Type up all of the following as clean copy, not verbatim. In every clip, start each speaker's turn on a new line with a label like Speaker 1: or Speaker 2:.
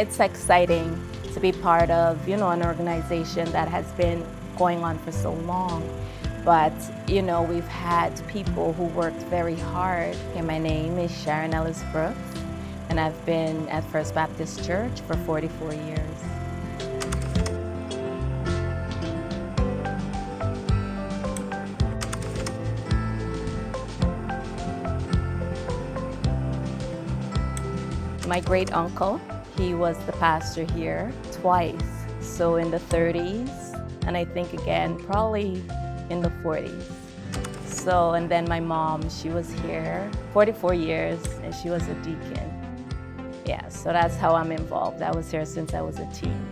Speaker 1: It's exciting to be part of, an organization that has been going on for so long. But, we've had people who worked very hard. Okay, my name is Sharon Ellis-Brooks, and I've been at First Baptist Church for 44 years. My great uncle, he was the pastor here twice. So in the 30s, and I think again, probably in the 40s. So, and then my mom, she was here 44 years and she was a deacon. Yeah, so that's how I'm involved. I was here since I was a teen.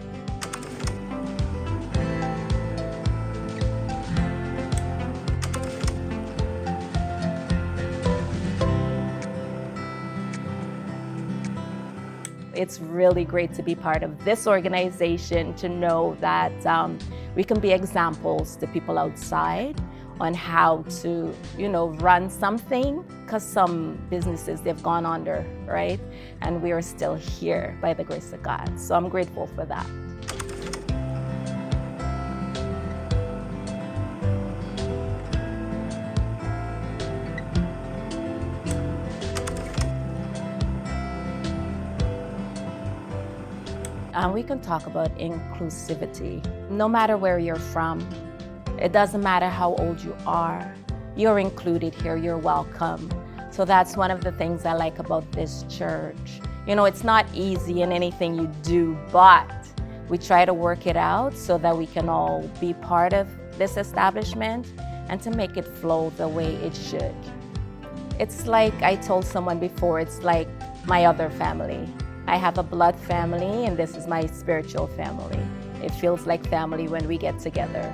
Speaker 1: It's really great to be part of this organization, to know that we can be examples to people outside on how to, run something, because some businesses, they've gone under, right? And we are still here by the grace of God. So I'm grateful for that. We can talk about inclusivity. No matter where you're from, it doesn't matter how old you are, you're included here, you're welcome. So that's one of the things I like about this church. It's not easy in anything you do, but we try to work it out so that we can all be part of this establishment and to make it flow the way it should. It's like I told someone before, it's like my other family. I have a blood family, and this is my spiritual family. It feels like family when we get together.